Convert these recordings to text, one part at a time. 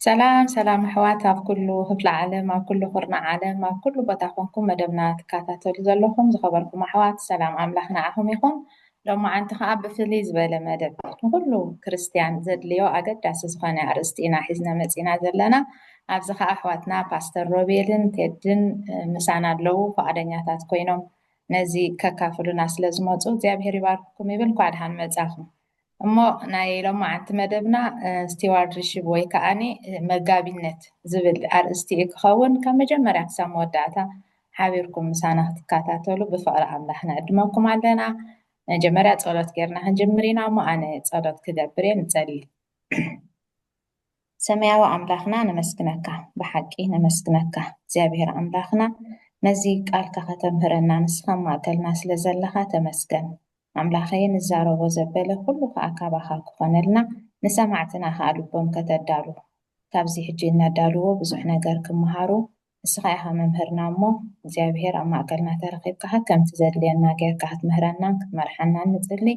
سلام سلام أحوات في كل خفل عالم في كل خرنا عالم في كل بتاخونكم مدبنا تكاتاتو لزلكم زخبركم أحوات سلام أملاحنا عهم يخون لو ما عن تخاب فليز بلا مدب كله كريستيان زد ليو أجد داس زخانة أرستينا حزنا مزينا زلنا أبزخ أحواتنا باستر روبيلن تدن مسانا لو فأدنياتات كوينهم نزي ككافلنا سلزموتو زي بهري باركم يبل قاعد هان مزاخم እሞ ናይ ሎማዓንቲ መደብና ስቲዋርድሽፕ ወይ ከዓኒ መጋቢነት ዝብል ኣርእስቲ እዩ ክኸውን ካብ መጀመርያ ክሳብ መወዳእታ ሓቢርኩም ምሳና ክትከታተሉ ብፍቅሪ ኣምላኽ ነዕድመኩም ኣለና። መጀመርያ ፀሎት ጌርና ክንጅምር ኢና እሞ ኣነ ፀሎት ክገብር እየ ንፀሊ። ሰማያዊ ኣምላኽና ነመስግነካ ብሓቂ ነመስግነካ እግዚኣብሔር ኣምላኽና ነዚ ቃልካ ከተምህረና ንስኻ ማእከልና ስለ ዘለኻ ተመስገን። ኣምላኸይ ንዛረቦ ዘበለ ኩሉ ከዓ ካባኻ ክኾነልና ንሰማዕትና ከዓ ልቦም ከተዳሉ ካብዚ ሕጂ እናዳልዎ ብዙሕ ነገር ክመሃሩ ንስኻ ኢኻ መምህርና እሞ እግዚኣብሔር ኣብ ማእከልና ተረኺብካ ከምቲ ዘድልየና ጌርካ ክትምህረናን ክትመርሐናን ንፅሊ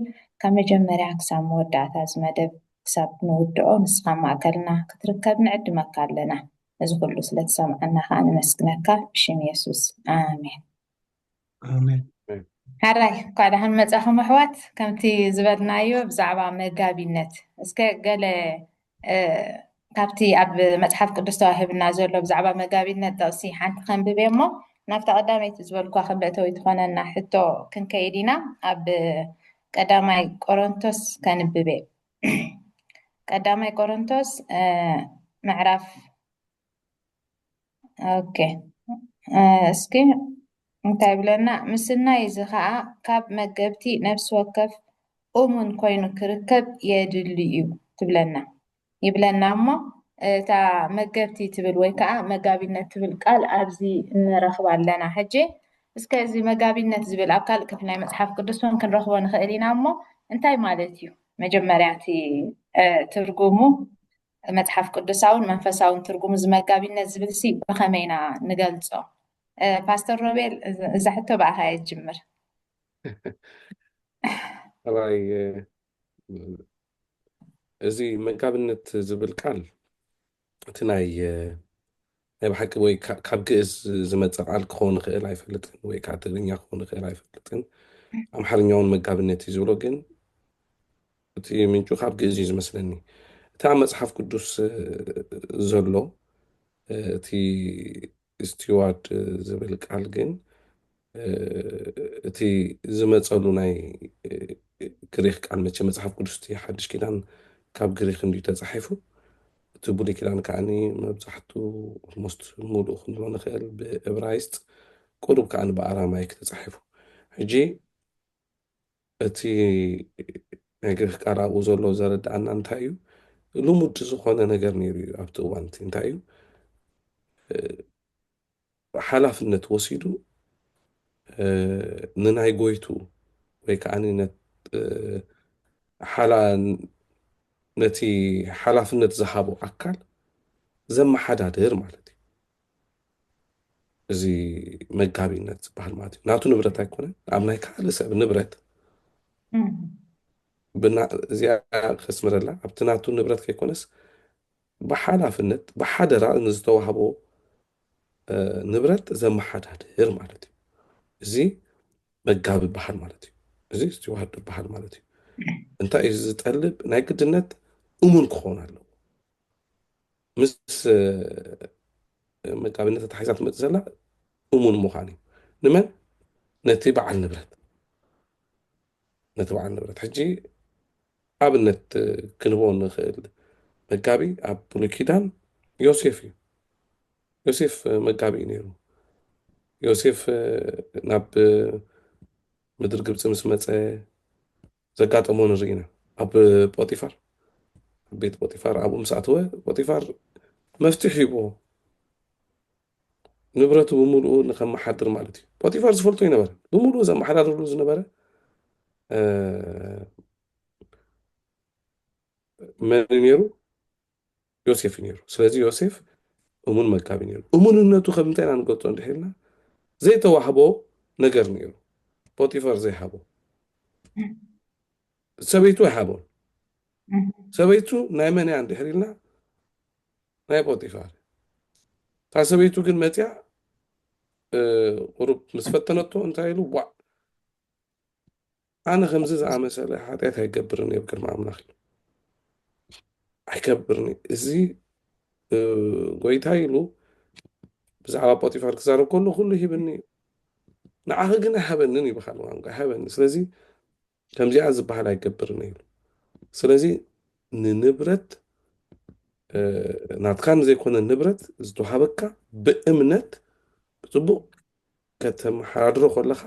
ካብ መጀመርያ ክሳብ መወዳእታ እዚ መደብ ክሳብ ንውድኦ ንስኻ ማእከልና ክትርከብ ንዕድመካ ኣለና። እዚ ኩሉ ስለተሰምዐና ከዓ ነመስግነካ ብሽም የሱስ ኣሜን ኣሜን። ሓራይ ኳ ደሓን መጻኹም ኣሕዋት ከምቲ ዝበልናዮ ብዛዕባ መጋቢነት እስከ ገለ ካብቲ ኣብ መፅሓፍ ቅዱስ ተዋሂብና ዘሎ ብዛዕባ መጋቢነት ጠቕሲ ሓንቲ ከንብበ እሞ ናብቲ ቀዳመይቲ ዝበልኳ ክንበእተዊ ትኾነና ሕቶ ክንከይድ ኢና። ኣብ ቀዳማይ ቆሮንቶስ ከንብበ ቀዳማይ ቆሮንቶስ ምዕራፍ ኦኬ እስኪ እንታይ ብለና ምስናይ እዚ ከዓ ካብ መገብቲ ነፍሲ ወከፍ እሙን ኮይኑ ክርከብ የድሊ እዩ ትብለና ይብለና እሞ እታ መገብቲ ትብል ወይ ከዓ መጋቢነት ትብል ቃል ኣብዚ ንረኽባ ኣለና ሕጂ። እስከ እዚ መጋቢነት ዝብል ኣብ ካልእ ክፍሊ ናይ መፅሓፍ ቅዱስ እውን ክንረኽቦ ንኽእል ኢና እሞ እንታይ ማለት እዩ? መጀመርያ እቲ ትርጉሙ መፅሓፍ ቅዱሳውን መንፈሳውን ትርጉሙ እዚ መጋቢነት ዝብል ሲ ብኸመይ ኢና ንገልፆ? ፓስተር ሮቤል እዛ ሕቶ በኣኻ የጅምር። ኣባይ እዚ መጋብነት ዝብል ቃል እቲ ናይ ብሓቂ ወይ ካብ ግእዝ ዝመፅእ ቃል ክኸውን ይኽእል ኣይፈልጥን፣ ወይ ከዓ ትግርኛ ክኸውን ይኽእል ኣይፈልጥን። ኣምሓርኛውን መጋብነት እዩ ዝብሎ ግን እቲ ምንጩ ካብ ግእዝ እዩ ዝመስለኒ። እቲ ኣብ መፅሓፍ ቅዱስ ዘሎ እቲ ስቲዋርድ ዝብል ቃል ግን እቲ ዝመፀሉ ናይ ግሪክ ቃል መቸ መፅሓፍ ቅዱስ እቲ ሓድሽ ኪዳን ካብ ግሪክ እንድዩ ተፃሒፉ፣ እቲ ብሉይ ኪዳን ከዓኒ መብዛሕትኡ ኦልሞስት ሙሉእ ክንብሎ ንኽእል ብዕብራይስጥ ቁሩብ ከዓኒ ብኣራማይክ ተፃሒፉ። ሕጂ እቲ ናይ ግሪክ ቃል ኣብኡ ዘሎ ዘረዳእና እንታይ እዩ? ልሙድ ዝኾነ ነገር ነይሩ እዩ ኣብቲ እዋን እቲ እንታይ እዩ ሓላፍነት ወሲዱ ንናይ ጎይቱ ወይ ከዓኒ ነቲ ሓላፍነት ዝሃቦ ኣካል ዘመሓዳድር ማለት እዩ። እዚ መጋቢነት ዝበሃል ማለት እዩ። ናቱ ንብረት ኣይኮነን፣ ኣብ ናይ ካልእ ሰብ ንብረት እዚኣ ከስምረላ ኣብቲ ናቱ ንብረት ከይኮነስ ብሓላፍነት ብሓደራ ንዝተዋህቦ ንብረት ዘመሓዳድር ማለት እዩ። እዚ መጋቢ በሃል ማለት እዩ። እዚ ስቲዋርድ በሃል ማለት እዩ። እንታይ እዩ ዝጠልብ? ናይ ግድነት እሙን ክኾን ኣለዎ። ምስ መጋቢነት ተታሒዛ ትመፅእ ዘላ እሙን ምዃን እዩ። ንመን? ነቲ በዓል ንብረት። ነቲ በዓል ንብረት ሕጂ ኣብነት ክንቦ ንኽእል መጋቢ ኣብ ብሉይ ኪዳን ዮሴፍ እዩ። ዮሴፍ መጋቢ እዩ ነይሩ። ዮሴፍ ናብ ምድሪ ግብፂ ምስ መፀ ዘጋጠሞ ንሪኢና ኣብ ጶጢፋር ቤት ጶጢፋር ኣብኡ ምስ ኣተወ ጶጢፋር መፍትሕ ሂቦ ንብረቱ ብምሉኡ ንከመሓድር ማለት እዩ። ጶጢፋር ዝፈልጦ ይነበረ ብምሉኡ ዘመሓዳድርሉ ዝነበረ መን ነይሩ? ዮሴፍ ነይሩ። ስለዚ ዮሴፍ እሙን መጋቢ ነይሩ። እሙንነቱ ከም እንታይ ኢና ንገልፆ እንድሕርና ዘይተዋህቦ ነገር ነይሩ። ጶጢፋር ዘይሃቦ ሰበይቱ ኣይሃቦን። ሰበይቱ ናይ መን እያ እንድሕር ኢልና ናይ ጶጢፋር ታሰበይቱ ግን መፅያ ቁሩብ ምስ ፈተነቶ እንታይ ኢሉ ዋዕ ኣነ ከምዚ ዝኣመሰለ ሓጢአት ኣይገብርን እየ ብቅድሚ ኣምላኽ ኢሉ ኣይገብርኒ እዚ ጎይታ ኢሉ ብዛዕባ ጶጢፋር ክዛረብ ከሎ ኩሉ ሂብኒ እዩ ንዓኸ ግን ኣይሃበንን ይበሃል ቋንቋ ኣይሃበኒ ስለዚ ከምዚኣ ዝበሃል ኣይገብርን ኢሉ ስለዚ ንንብረት ናትካ ንዘይኮነ ንብረት ዝተዋሃበካ ብእምነት ብፅቡቅ ከተመሓዳድሮ ከለካ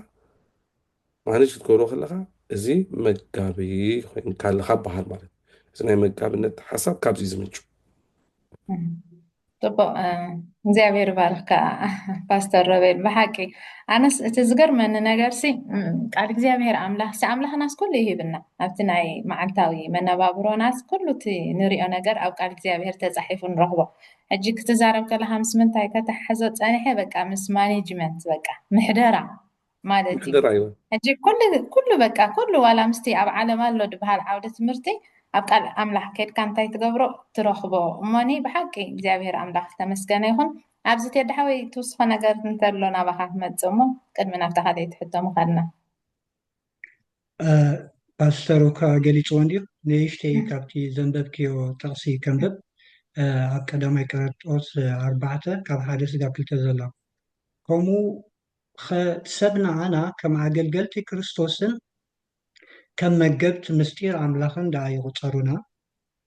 ማኔጅ ክትገብሮ ከለካ እዚ መጋቢ ኮይንካ ኣለካ በሃል ማለት እዚ ናይ መጋብነት ሓሳብ ካብዚ ዝምንጩ ፅቡቅ እግዚኣብሔር ባርክካ ፓስተር ሮቤል ብሓቂ ኣነስ እቲ ዝገርመኒ ነገር ሲ ቃል እግዚኣብሔር ኣምላኽ ኣምላኽናስ ኩሉ ይሂብና ኣብቲ ናይ መዓልታዊ መነባብሮናስ ኩሉ እቲ ንሪኦ ነገር ኣብ ቃል እግዚኣብሔር ተፃሒፉ ንረኽቦ ሕጂ ክትዛረብ ከለካ ምስ ምንታይ ከተሓሕዞ ፀኒሐ በቃ ምስ ማኔጅመንት በቃ ምሕደራ ማለት እዩ ምሕደራ እዩ ሕጂ ኩሉ በቃ ኩሉ ዋላ ምስቲ ኣብ ዓለም ኣሎ ድበሃል ዓውደ ትምህርቲ ኣብ ቃል ኣምላኽ ከድካ እንታይ ትገብሮ ትረኽቦ እሞኒ ብሓቂ እግዚኣብሔር ኣምላኽ ተመስገነ ይኹን ኣብዚ ተድሓወይ ትውስኾ ነገር እንተሎ ናባኻ ክመፅእ እሞ ቅድሚ ናብታ ካልእ ትሕቶ ምኻድና ፓስተር እኳ ገሊፅዎ እንድዩ ንእሽተይ ካብቲ ዘንበብክዮ ጥቕሲ ከንብብ ኣብ ቀዳማይ ቆሮንጦስ 4 ካብ 1 ስጋብ 2 ዘሎ ከምኡ ሰብ ንዓና ከም ኣገልገልቲ ክርስቶስን ከም መገብቲ ምስጢር ኣምላኽን ደኣ ይቁፀሩና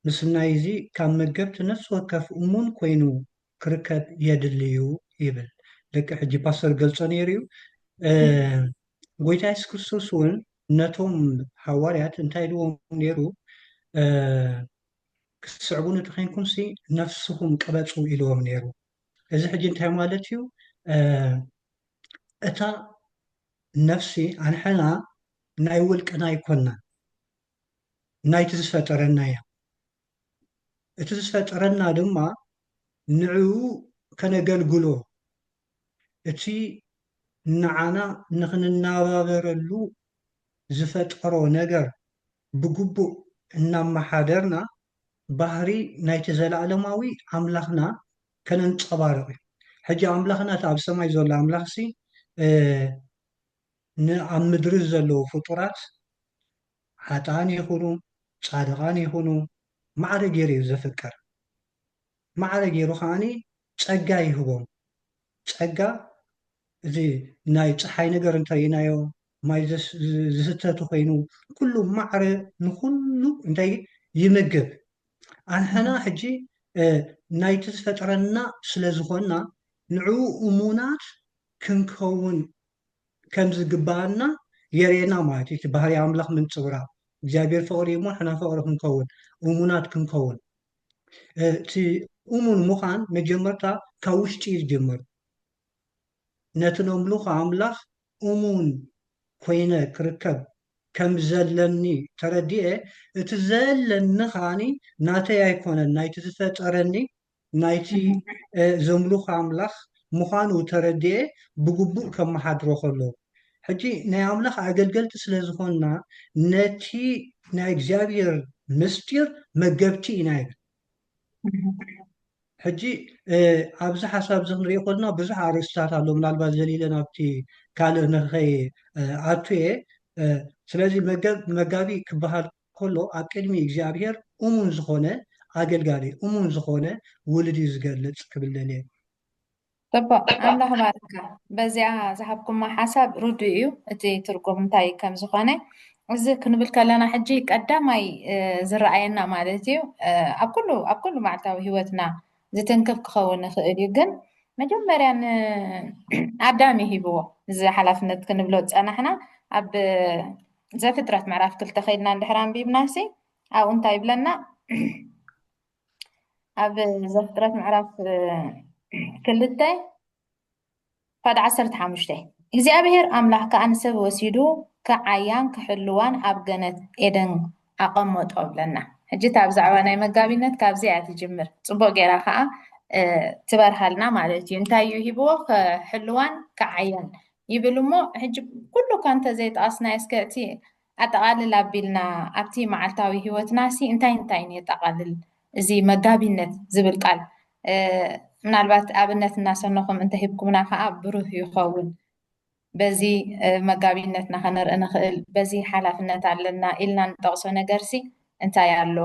ምስ ናይ እዚ ካብ መገብቲ ነፍሲ ወከፍ እሙን ኮይኑ ክርከብ የድልዩ ይብል ደቂ ሕጂ ፓስተር ገልፆ ነይሩ እዩ ጎይታ የሱስ ክርስቶስ እውን ነቶም ሓዋርያት እንታይ ድዎም ነይሩ ክትስዕቡን እትኮይንኩም ሲ ነፍስኩም ቅበፁ ኢልዎም ነይሩ እዚ ሕጂ እንታይ ማለት እዩ እታ ነፍሲ ኣንሕና ናይ ውልቅና ይኮንና ናይቲ ዝፈጠረና እያ እቲ ዝፈጠረና ድማ ንዕኡ ከነገልግሎ እቲ ንዓና ንክንናባበረሉ ዝፈጠሮ ነገር ብግቡእ እናመሓደርና ባህሪ ናይቲ ዘለኣለማዊ ኣምላኽና ከነንፀባርቕ እዩ ሕጂ ኣምላኽና ኣብ ሰማይ ዘሎ ኣምላኽ ሲ ኣብ ምድሪ ዘለዉ ፍጡራት ሓጥኣን ይኹኑ ፃድቃን ይኹኑ ማዕረ ገይሩ እዩ ዘፍቅር ማዕረ ገይሩ ከዓኒ ፀጋ ይህቦም ፀጋ እዚ ናይ ፀሓይ ነገር እንተሪእናዮ ማይ ዝስተቱ ኮይኑ ኩሉ ማዕረ ንኩሉ እንታይ ይምግብ ኣንሕና ሕጂ ናይቲ ዝፈጠረና ስለ ዝኮንና ንዕኡ እሙናት ክንከውን ከም ዝግባአና የርእየና ማለት እዩ ባህሪ ኣምላኽ ምንፅብራቕ እግዚኣብሔር ፍቅሪ እሞ ንሕና ፍቅሪ ክንከውን እሙናት ክንከውን እቲ እሙን ምዃን መጀመርታ ካብ ውሽጢ እዩ ዝጅምር ነቲ ነምልኾ ኣምላኽ እሙን ኮይነ ክርከብ ከም ዘለኒ ተረዲአ እቲ ዘለኒ ከዓኒ ናተይ ኣይኮነን ናይቲ ዝፈጠረኒ ናይቲ ዘምልኾ ኣምላኽ ምዃኑ ተረዲአ ብግቡእ ከመሓድሮ ከሎ ሕጂ ናይ ኣምላኽ ኣገልገልቲ ስለ ዝኾንና ነቲ ናይ እግዚኣብሔር ምስጢር መገብቲ ኢና ይብል ሕጂ ኣብዚ ሓሳብ እዚ ክንሪኦ ከለና ብዙሕ ኣርእስታት ኣሎ ምናልባት ዘሊለ ናብቲ ካልእ ንኸይ ኣቱ እየ ስለዚ መጋቢ ክበሃል ከሎ ኣብ ቅድሚ እግዚኣብሔር እሙን ዝኾነ ኣገልጋሊ እሙን ዝኾነ ውልድ እዩ ዝገልፅ ክብል ደልየ ፅቡቅ ኣምላኽ ባርካ በዚኣ ዝሃብኩማ ሓሳብ ርዱእ እዩ እቲ ትርጉም እንታይ ከም ዝኾነ እዚ ክንብል ከለና ሕጂ ቀዳማይ ዝረኣየና ማለት እዩ ኣብ ኩሉ መዓልታዊ ሂወትና ዝትንክፍ ክኸውን ይኽእል እዩ ግን መጀመርያ ንኣዳም ሂብዎ እዚ ሓላፍነት ክንብሎ ፀናሕና ኣብ ዘፍጥረት ምዕራፍ 2 ከይድና እንድሕር አንቢብናሲ ኣብኡ እንታይ ይብለና ኣብ ዘፍጥረት ምዕራፍ 2 ፋድ 15 እግዚኣብሔር ኣምላኽ ከዓ ንሰብ ወሲዱ ክዓያን ክሕልዋን ኣብ ገነት ኤደን ኣቐመጦ ብለና ሕጂ እታ ብዛዕባ ናይ መጋቢነት ካብዚ እያ ትጅምር ፅቡቅ ጌራ ከዓ ትበርሃልና ማለት እዩ እንታይ እዩ ሂብዎ ክሕልዋን ክዓያን ይብል እሞ ሕጂ ኩሉ ካንተ ዘይጠቐስናዮ እስከ ኣጠቃልል ኣቢልና ኣብቲ መዓልታዊ ሂወትና ሲ እንታይ እንታይ የጠቃልል እዚ መጋቢነት ዝብል ቃል ምናልባት ኣብነት እናሰነኹም እንተሂብኩምና ከዓ ብሩህ ይኸውን በዚ መጋቢነትና ክንርኢ ንኽእል በዚ ሓላፍነት ኣለና ኢልና ንጠቕሶ ነገርሲ እንታይ ኣሎ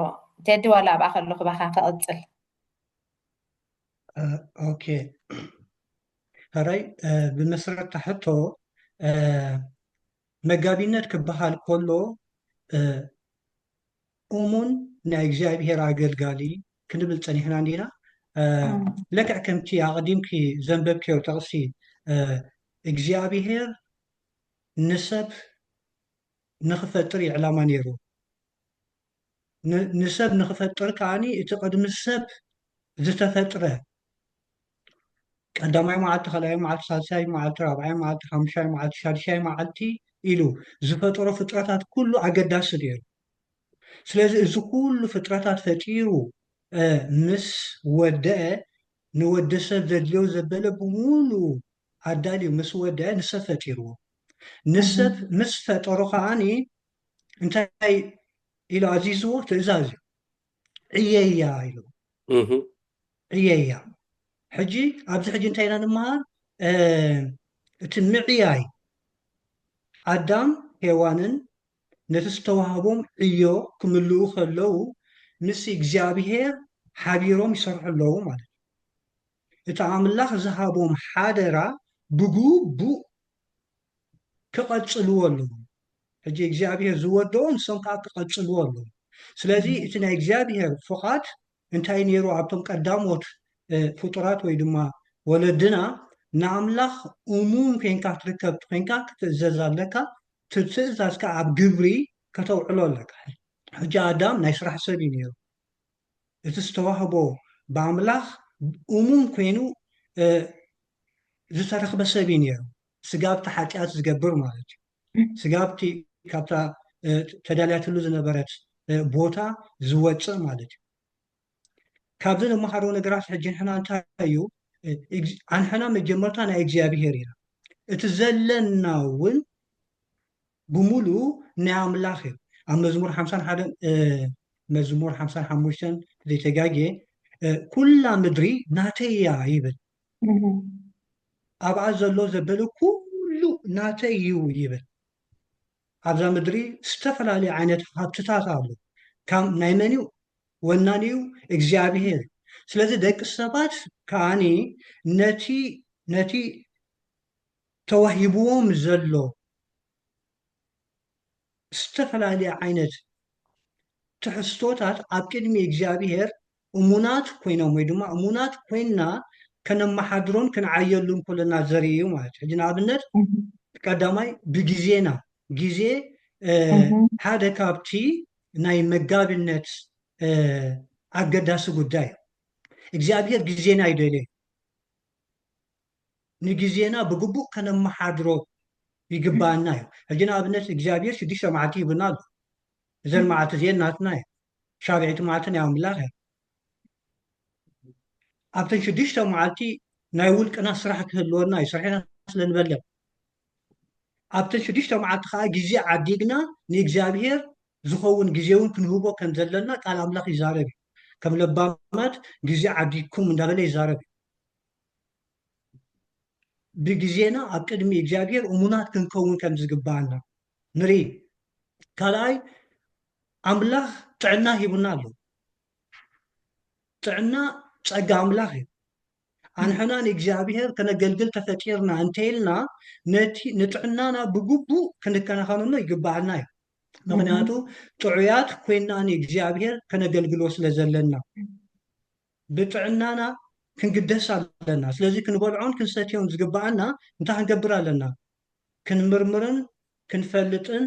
ቴዲ ዋላ ኣብኣ ከለኹ ባኻ ክቕፅል ኦኬ هراي بمسرة تحته مجابينات كبحال كله أمون نايجزاي بهرا قلقالي كنبل تاني عندنا لك كمتي عقديمكي زنببكي وتغسي إجزاي بهر نسب نخفتري على مانيرو نسب نخفتر كاني اتقدم السب زتفتره قدامي معلت خلاي معلت سالساي معلت رابعي معلت خمساي معلت شادشاي معلتي إلو زفترة فطرات كله عقداس دير سلازي إذا كل فطرات فتيرو مس وداء نودسة ذليو زبالة بمولو عدالي مس وداء نسف فتيرو نسف مس فترة خاني انتهي إلى عزيزو تزازي عيايا إلو عيايا حجي أبز حجي انتهينا نمار تمعياي آدم هيوانن نتستوهبهم إيو كملو خلو نسي إجزابيهر حبيروم يسرح اللو مالك يتعامل الله زهابهم حادرة بقو بو كقتلو اللو حجي إجزابيهر زودون سنقا كقتلو اللو سلازي إتنا إجزابيهر فقط انتهي نيرو عبتم قداموت فطرات ويدما ولدنا نعملخ أموم كينكا تركب كينكا تتزازال لك تتزاز كعب جبري كتوعلو لك حجا آدم نايسرح سبي نيرو تستوهبو بعملخ أموم كينو زترخ بسبي نيرو سقابتا حاجات زقبر مالتي سقابتي كابتا تداليات اللوز نبرت بوتا زوجة مالتي كابزن محارو نقراس حجين حنا انتايو عن حنا مجمرتا نا إجزابيهر هنا اتزلنا ون بمولو نعم الآخر أما مزمور 51 مزمور 55 ذي تجاجي كل مدري ناتيا يبل أبعز الله زبلو كله ناتيو يبل أبعز مدري استفل على عينة حبتتات عبلو كم نايمانيو ونانيو إجزابيهر سلازي ديك السبات كاني نتي توهبوهم زلو استفلالي عينت تحستوتات عبكدمي إجزابيهر أمونات كوينهم ويدوما أمونات كويننا كان محادرون كان عيالون كلنا زريو مالت حجنا عبنت قدامي بجزينا جزي هذا كابتي ناي مقابلنت أقداس قداي إجزابيهر جزينا يدلي نجزينا بقبو كان محادرون يقبالنا حجنا عبنت إجزابيهر شديشة معتي بنال زين معت زين ناتنا شابعت معتنا يوم الله أبتن شديشة معتي نايول كنا سرحك هلورنا يسرحنا لنبلغ أبتن شديشة معت خا جزء عديقنا نيجزابير زخون جزيون كنهوبو كان زلنا قال أملاك يزاربي كم لبامات جزء عديكم من دبل يزاربي بجزينا أكاديمي إجزابير ومنات كنكون كم زقبالنا نري كلاي أملاك تعنا يبنالو تعنا تسقى أملاك عن حنان إجزابير كنا قلقل تفتيرنا انتيلنا نتعنانا بقبو كنا خانونا يقبالنا مغنياتو طعيات كوينان إجزابير كنا قلقلو سلزلنا بتعنانا كنقدس لنا سلازي كنبرعون كنستيون زقبالنا انتا هنقبر لنا كنمرمرن كنفلتن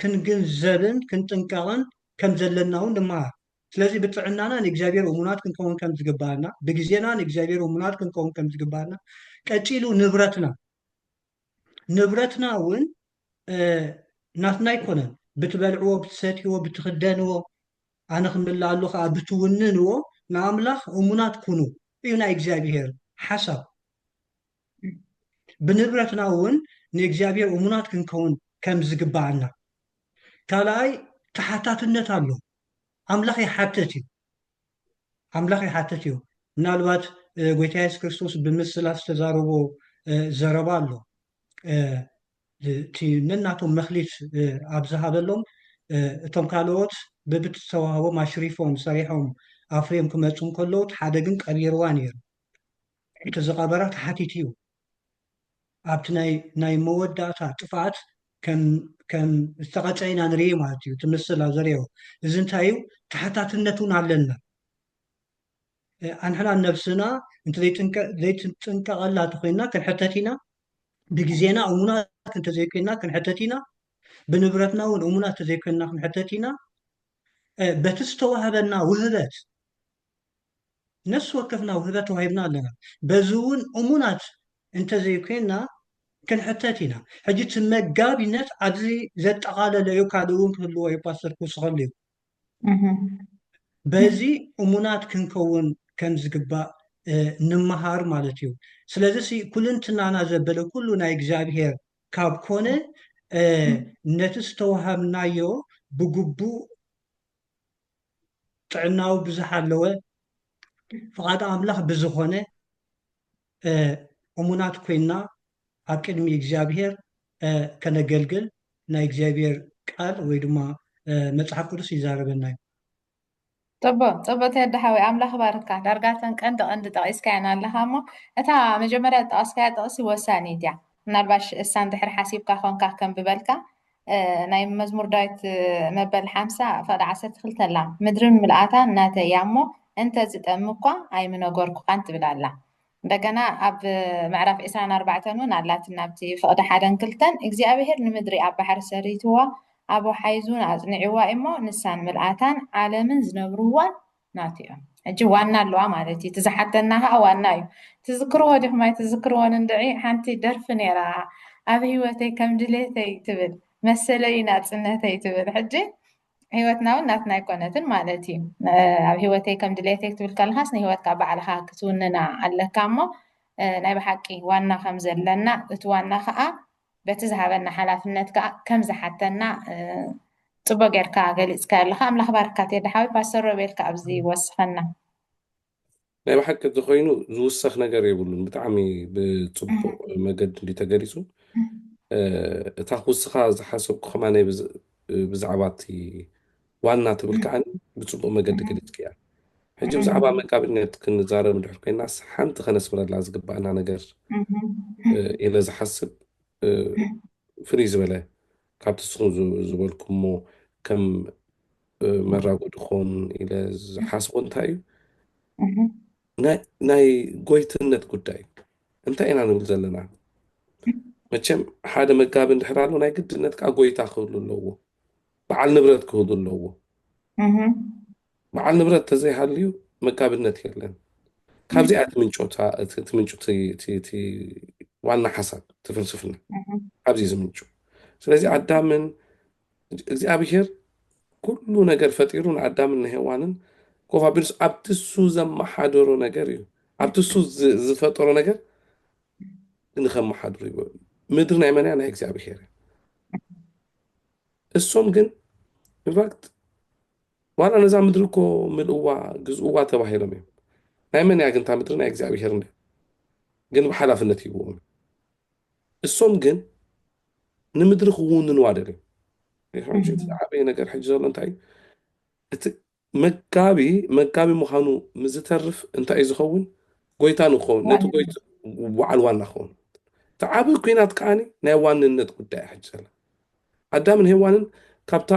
كنقنزلن كنتنقرن كم زلناون لما سلازي بتعنانا نجزابير ومنات كنكون كم زقبالنا بجزينا نجزابير ومنات كنكون كم زقبالنا كتيلو نبرتنا وين ناتنا يكونن بتبلعوه بتساتيوه بتخدنوه أنا خمل الله بتوننوه نعملخ ومنات كونو إيونا إجزابير حسب بنبرتنا وين نجزابير ومنات كنكون كم زقبالنا كلاي تحتات النت الله أملاخي حتتي ምናልባት ጎይታ ኢየሱስ ክርስቶስ ብምስላት ዝተዛረቦ ዘረባ ኣሎ እቲ ነናቶም መክሊት ኣብ ዝሃበሎም እቶም ካልኦት በብተዋህቦም ኣሽሪፎም ሰሪሖም ኣፍርዮም ክመፁ ከለዉ እቲ ሓደ ግን ቀቢርዋ ነይሩ እቲ ዝቐበራ ተሓቲት እዩ ኣብቲ ናይ መወዳእታ ጥፍኣት ከም ዝተቐጨ ኢና ንርኢ ማለት እዩ ትምስል ኣብ ዘርኦ እዚ እንታይ እዩ ተሓታትነት እውን ኣለና ኣንሕና ነብስና እንተዘይጥንቀቐላ ተኮይንና ክንሕተት ኢና ብግዜና እሙናት እንተዘይኮይንና ክንሕተት ኢና ብንብረትና እውን እሙናት እንተዘይኮይንና ክንሕተት ኢና በቲ ዝተዋህበና ውህበት ነፍሲ ወከፍና ውህበት ተዋሂብና ኣለና በዚ እውን እሙናት እንተዘይኮይንና ክንሕተት ኢና ሕጂ እቲ መጋቢነት ኣብዚ ዘጠቓለለ እዩ ካልእ እውን ክህልዎ እዩ ፓስተር ክውስኸሉ እዩ በዚ እሙናት ክንከውን ከም ዝግባእ ንምሃር ማለት እዩ ስለዚ ኩልንትናና ዘበለ ኩሉ ናይ እግዚኣብሄር ካብ ኮነ ነቲ ዝተዋሃብናዮ ብግቡእ ጥዕናዊ ብዝሓለወ ፍቓድ ኣምላኽ ብዝኾነ እሙናት ኮይንና ኣብ ቅድሚ እግዚኣብሄር ከነገልግል ናይ እግዚኣብሄር ቃል ወይ ድማ መፅሓፍ ቅዱስ ይዛረበና እዩ ፅቡቅ ተዳሓዊ ኣምላኽ ባርካ ዳርጋተን ቀንዲ ጠቂስካ ኢና ኣለካ እሞ እታ መጀመርያ ጠቀስካያ ጠቕሲ ወሳኒት እያ ምናልባሽ እሳ እንድሕር ሓሲብካ ኮንካ ከም ብበልካ ናይ መዝሙር ዳዊት መበል 50 ፈቅዲ 12 ኣላ ምድርን ምልኣታ እናተ እያ እሞ እንተ ዝጠም እኳ ኣይምነገርኩካን ትብል ኣላ እንደገና ኣብ ምዕራፍ 24 እውን ኣላትና ኣብቲ ፍቅዲ 1-2 እግዚኣብሄር ንምድሪ ኣብ ባሕሪ ሰሪትዋ ኣብ ሓይዙን ኣፅኒዕዋ እሞ ንሳን ምልኣታን ዓለምን ዝነብርዋን ናት እዮም ሕጂ ዋና ኣለዋ ማለት እዩ ትዝሓተና ከዓ ዋና እዩ ትዝክርዎ ዲኹማይ ትዝክርዎ ንድዒ ሓንቲ ደርፊ ነይራ ኣብ ሂወተይ ከም ድሌተይ ትብል መሰለይ ናፅነተይ ትብል ሕጂ ሂወትና እውን ናትና ኣይኮነትን ማለት እዩ ኣብ ሂወተይ ከም ድሌተይ ክትብል ከለካስ ንሂወትካ ባዕልካ ክትውንና ኣለካ እሞ ናይ ብሓቂ ዋና ከም ዘለና እቲ ዋና ከዓ በቲ ዝሃበና ሓላፍነት ከዓ ከም ዝሓተና ፅቡቅ ጌርካ ገሊፅካ ኣለካ ኣምላኽ ባርካ ተዳሓዊ ፓስተር ሮቤልካ ኣብዚ ይወስኸና ናይ ብሓቂ ዝኾይኑ ዝውሰኽ ነገር የብሉን ብጣዕሚ ብፅቡቅ መገዲ እንዲተገሊፁ እታ ክውስኻ ዝሓሰብኩ ከማነይ ብዛዕባ እቲ ዋና ትብል ከዓኒ ብፅቡቅ መገዲ ገሊፅክ እያ ሕጂ ብዛዕባ መጋቢነት ክንዛረብ እንድሕር ኮይናስ ሓንቲ ከነስምረላ ዝግባአና ነገር ኢለ ዝሓስብ ፍልይ ዝበለ ካብቲ ንስኹም ዝበልኩሞ ከም መራጉ ድኾን ኢለ ዝሓስቦ እንታይ እዩ ናይ ጎይትነት ጉዳይ እንታይ ኢና ንብል ዘለና መቸም ሓደ መጋቢ እንድሕር ኣሎ ናይ ግድነት ከዓ ጎይታ ክህሉ ኣለዎ በዓል ንብረት ክህሉ ኣለዎ በዓል ንብረት ተዘይሃልዩ መጋቢነት የለን ካብዚኣ ትምንጩ እቲ ዋና ሓሳብ ትፍልስፍና ኣብዚ ዝምንጩ ስለዚ ኣዳምን እግዚኣብሄር ኩሉ ነገር ፈጢሩ ንኣዳምን ንሄዋንን ኮፍ ኣቢሉስ ኣብቲ እሱ ዘመሓደሮ ነገር እዩ ኣብቲ እሱ ዝፈጠሮ ነገር ንከመሓድሩ ይበሉ ምድሪ ናይ መን እያ ናይ እግዚኣብሄር እሶም ግን ኢንፋክት ዋላ ነዛ ምድሪ እኮ ምልእዋ ግዝእዋ ተባሂሎም እዮም ናይ መን እያ ግን እታ ምድሪ ናይ እግዚኣብሄር ግን ብሓላፍነት ይብዎም እሶም ግን ንምድሪ ክውንንዋ ደልዮም ዓበይ ነገር ሕጂ ዘሎ እንታይ እቲ መጋቢ ምዃኑ ምዝተርፍ እንታይ እዩ ዝኸውን ጎይታ ንክኸውን ነቲ ጎይታ በዓል ዋና ክኸውን እቲ ዓብይ ኩናት ከዓኒ ናይ ዋንነት ጉዳይ ሕጂ ዘላ ኣዳምን ሄዋንን ካብታ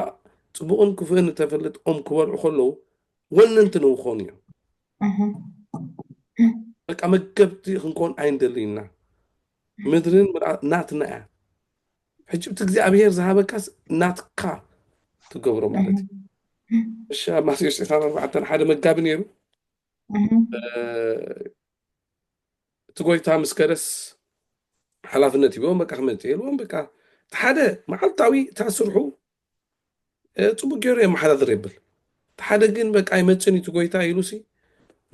ፅቡቕን ክፉእን ተፈልጥ ኦም ክበልዑ ከለዉ ወነንቲ ንክኾኑ እዮም በቃ መገብቲ ክንኮን ኣይንደልዩና ምድርን ናትና እያ ሕጂ እቲ እግዚኣብሄር ዝሃበካስ ናትካ ትገብሮ ማለት እዩ እሺ ኣብ ማቴዎስ 24 ሓደ መጋቢ ነይሩ እቲ ጎይታ ምስ ከደስ ሓላፍነት ይብዎም በቃ ክመፅእ የልዎም በቃ እቲ ሓደ መዓልታዊ ታስርሑ ፅቡቅ ገይሩ የመሓዳድር የብል እቲ ሓደ ግን በቃ ይመፅን እቲ ጎይታ ኢሉሲ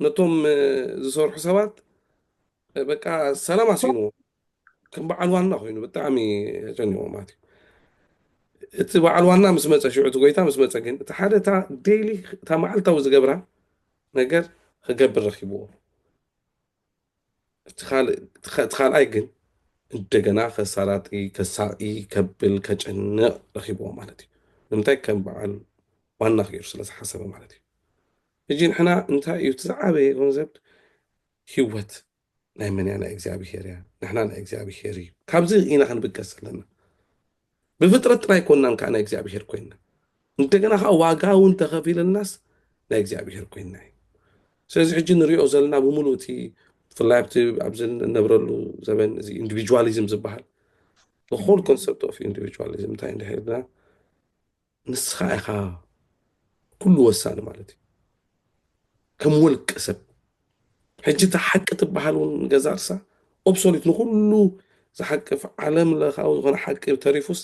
ነቶም ዝሰርሑ ሰባት በቃ ሰላም ኣሲንዎ ከም በዓል ዋና ኮይኑ ብጣዕሚ ጨኒዎ ማለት እዩ እቲ በዓል ዋና ምስ መፀ ሽዑ እቲ ጎይታ ምስ መፀ ግን እቲ ሓደ እታ ዴይሊ እታ መዓልታዊ ዝገብራ ነገር ክገብር ረኪብዎ تخال أيجن እንደገና ከሳላጢ ከሳኢ ከብል ከጭንቅ ረኺብዎ ማለት እዩ ንምንታይ ከም በዓል ዋና ገይሩ ስለ ዝሓሰበ ማለት እዩ ሕጂ ንሕና እንታይ እዩ እቲ ዝዓበየ ኮንሰፕት ህይወት ናይ መን እያ ናይ እግዚኣብሔር እያ ንሕና ናይ እግዚኣብሔር እዩ ካብዚ ኢና ክንብገስ ኣለና ብፍጥረት ጥራይ ኮንናን ከዓ ናይ እግዚኣብሔር ኮይንና እንደገና ከዓ ዋጋ እውን ተኸፊለልናስ ናይ እግዚኣብሔር ኮይንና እዩ ስለዚ ሕጂ ንሪኦ ዘለና ብምሉእ እቲ ብፍላይ ኣብዚ ነብረሉ ዘበን እዚ ኢንዲቪጁዋሊዝም ዝበሃል the whole concept of individualism እንታይ እንድሕርና ንስኻ ኢኻ ኩሉ ወሳኒ ማለት እዩ ከም ውልቀ ሰብ ሕጂ እቲ ሓቂ ትበሃል እውን ገዛ ርሳ ኦብሶሊት ንኩሉ ዝሓቅፍ ዓለም ለኻዊ ዝኾነ ሓቂ ተሪፉስ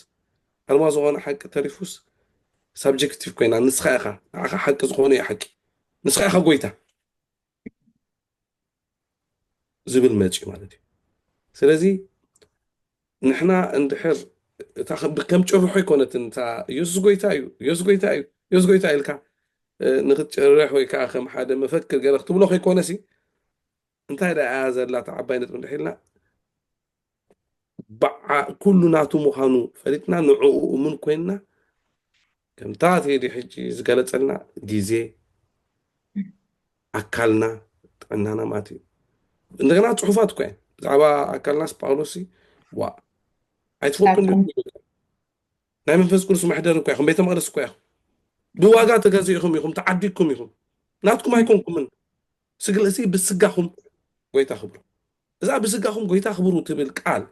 ኣርማ ዝኾነ ሓቂ ተሪፉስ ሳብጀክቲቭ ኮይና ንስኻ ኢኻ ንዓኻ ሓቂ ዝኾነ እዩ ሓቂ ንስኻ ኢኻ ጎይታ ዝብል መፂ ማለት እዩ ስለዚ ንሕና እንድሕር ከም ጭርሖ ይኮነትን እታ ኢየሱስ ጎይታ እዩ ኢየሱስ ጎይታ እዩ ኢየሱስ ጎይታ ኢልካ ንክትጭርሕ ወይ ከዓ ከም ሓደ መፈክር ገይረ ክትብሎ ከይኮነሲ እንታይ ደኣ ዘላ ተዓባይነት እንድሒልና ኩሉ ናቱ ምዃኑ ፈሊጥና ንዕኡ እሙን ኮይንና ከምታ ቴዲ ሕጂ ዝገለፀልና ግዜ ኣካልና ጥዕናና ማለት እዩ እንደገና ፅሑፋት እኳ እየን ብዛዕባ ኣካልናስ ጳውሎስ ዋ ኣይትፈልጡን ናይ መንፈስ ቅዱስ ማሕደር እኳ ኢኹም ቤተ መቅደስ እኳ ኢኹም ብዋጋ ተገዚእኹም ኢኹም ተዓዲግኩም ኢኹም ናትኩም ኣይኮንኩምን ስግለሲ ብስጋኹም ጎይታ ክብሩ እዛ ብስጋኹም ጎይታ ክብሩ ትብል ቃል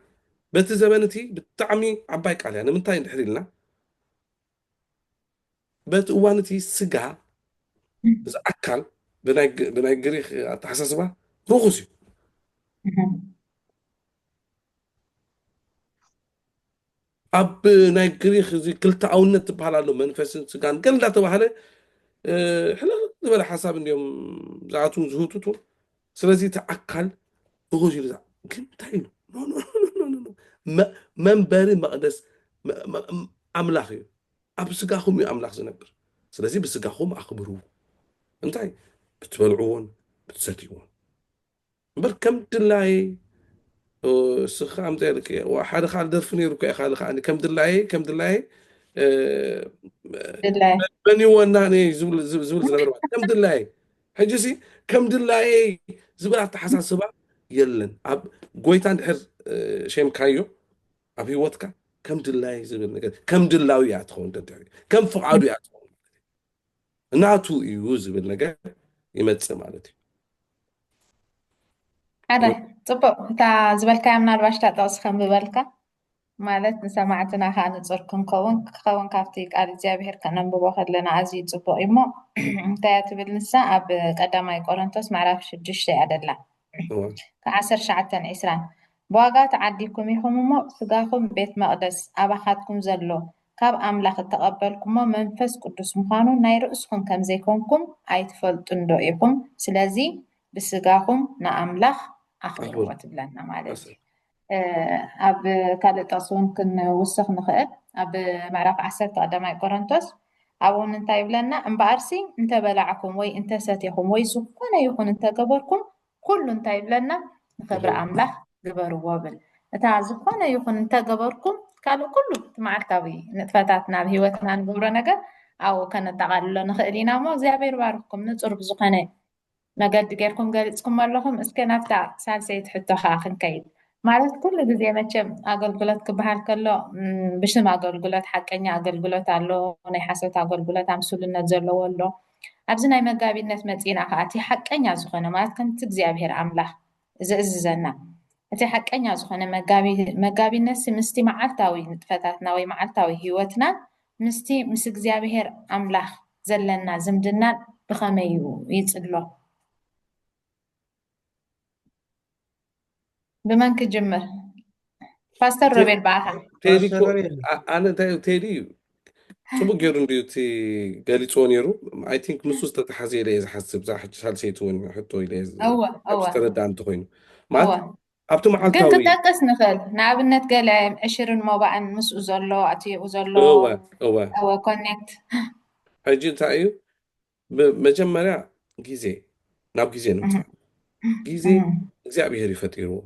በቲ ዘበን እቲ ብጣዕሚ ዓባይ ቃል እያ ንምንታይ እንድሕር ኢልና በቲ እዋን እቲ ስጋ እዚ ኣካል ብናይ ግሪክ ኣተሓሳስባ ርኹስ እዩ ኣብ ናይ ግሪክ እዚ ክልተኣውነት ትበሃል ኣሎ መንፈስን ስጋን ገል እንዳተባሃለ ሕልል ዝበለ ሓሳብ እንዲኦም ዝኣትውን ዝህቱቱ ስለዚ እቲ ኣካል ርኹስ ኢሉ ግን እንታይ ኢሉ መንበሪ መቅደስ ኣምላኽ እዩ ኣብ ስጋኹም እዩ ኣምላኽ ዝነብር ስለዚ ብስጋኹም ኣኽብሩ እንታይ ብትበልዕዎን ብትሰትይዎን እምበር ከም ድላይ ስኻ ምዘልክ ሓደ ካል ደርፊ ነይሩ እኳ ኢኻ ከዓ ከም ድላይ በኒዎና ዝብል ዝነበረ ከም ድላይ ሕጂ ሲ ከም ድላይ ዝብል ኣተሓሳስባ የለን ኣብ ጎይታ እንድሕር ሸምካዮ ኣብ ሂወትካ ከም ድላይ ዝብል ነገር ከም ድላዊ እያ ትኸውን ከም ፍቃዱ እያ ትኸውን እናቱ እዩ ዝብል ነገር ይመፅእ ማለት እዩ ሓደ ፅቡቅ እታ ዝበልካዮ ምናልባሽ ታጠቕስ ከም ዝበልካ ማለት ንሰማዕትና ከዓ ንፁር ክንከውን ካብቲ ቃል እግዚኣብሔር ከነንብቦ ከለና ኣዝዩ ፅቡቅ እዩ እሞ እንታይ እያ ትብል ንሳ ኣብ ቀዳማይ ቆሮንቶስ ምዕራፍ 6 እያ ደላ ካብ 19-20 ብዋጋ ተዓዲግኩም ኢኹም እሞ ስጋኹም ቤት መቅደስ ኣባኻትኩም ዘሎ ካብ ኣምላኽ እተቐበልኩሞ መንፈስ ቅዱስ ምዃኑ ናይ ርእስኩም ከም ዘይኮንኩም ኣይትፈልጡን ዶ ኢኹም ስለዚ ብስጋኹም ንኣምላኽ ኣኽብርዎ ትብለና ማለት እዩ ኣብ ካልእ ጠቕሲ እውን ክንውስኽ ንኽእል ኣብ ምዕራፍ 10 ቀዳማይ ቆሮንቶስ ኣብኡ እንታይ ይብለና እምበኣርሲ እንተበላዕኩም ወይ እንተሰትየኹም ወይ ዝኾነ ይኹን እንተገበርኩም ኩሉ እንታይ ይብለና ንክብሪ ኣምላኽ ግበርዎ ብል እታ ዝኾነ ይኹን እንተገበርኩም ካልእ ኩሉ መዓልታዊ ንጥፈታት ናብ ሂወትና ንገብሮ ነገር ኣብኡ ከነጠቃልሎ ንኽእል ኢና እሞ እግዚኣብሔር ባርክኩም ንፁር ብዝኾነ መገዲ ጌርኩም ገሊፅኩም ኣለኹም እስከ ናብታ ሳልሰይቲ ሕቶ ከዓ ክንከይድ ማለት ኩሉ ግዜ መቸም ኣገልግሎት ክበሃል ከሎ ብሽም ኣገልግሎት ሓቀኛ ኣገልግሎት ኣሎ ናይ ሓሶት ኣገልግሎት ኣምስልነት ዘለዎ ኣሎ ኣብዚ ናይ መጋቢነት መፂና ከዓ እቲ ሓቀኛ ዝኾነ ማለት ከምቲ እግዚኣብሔር ኣምላኽ ዝእዝዘና እቲ ሓቀኛ ዝኾነ መጋቢነት ምስቲ መዓልታዊ ንጥፈታትና ወይ መዓልታዊ ሂወትና ምስቲ ምስ እግዚኣብሔር ኣምላኽ ዘለና ዝምድናን ብኸመይ እዩ ይፅሎ ብመን ክጅምር ፓስተር ሮቤል በኣኻ ኣነ እንታይ ቴዲ ፅቡቅ ገይሩ እንድዩ እቲ ገሊፅዎ ነይሩ ኣይ ቲንክ ምስ ዝተተሓዘ ኢለ እየ ዝሓስብ ዛ ሕጂ ሳልሰይቲ እውን ሕቶ ኢለ ዝተረዳእ እንተኮይኑ ማለት ኣብቲ መዓልታዊ ግን ክጠቅስ ንኽእል ንኣብነት ገለ ዕሽርን ሞባእን ምስኡ ዘሎ ኣትይኡ ዘሎ ኮኔክት ሕጂ እንታይ እዩ መጀመርያ ግዜ ናብ ግዜ ንምፅእ ግዜ እግዚኣብሔር ይፈጢርዎ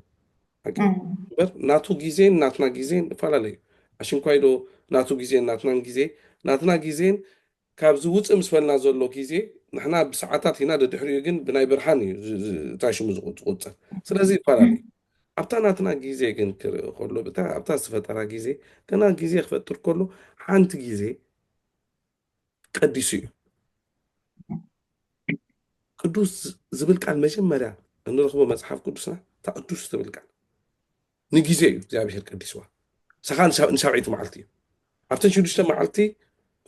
በር ናቱ ጊዜን ናትና ጊዜንፈላለዩ ኣሽንኳይዶ ናቱ ጊዜን ናትናን ጊዜ ናትና ጊዜን ካብዚ ውፅእ ምስ በልና ዘሎ ጊዜ ንሕና ብሰዓታት ኢና ደድሕሪኡ ግን ብናይ ብርሃን እዩ እንታይ ሽሙ ዝቁፀር ስለዚ ይፈላለዩ ኣብታ ናትና ጊዜ ግን ክርኢ ከሎ ኣብታ ዝፈጠራ ጊዜ ገና ጊዜ ክፈጥር ከሎ ሓንቲ ጊዜ ቀዲሱ እዩ ቅዱስ ዝብል ቃል መጀመርያ እንረኽቦ መፅሓፍ ቅዱስና እታ ቅዱስ ትብል ቃል ንጊዜ እዩ እግዚኣብሔር ቀዲስዋ ሳኻ ንሻብዒቲ መዓልቲ እዩ ኣብተን 6 መዓልቲ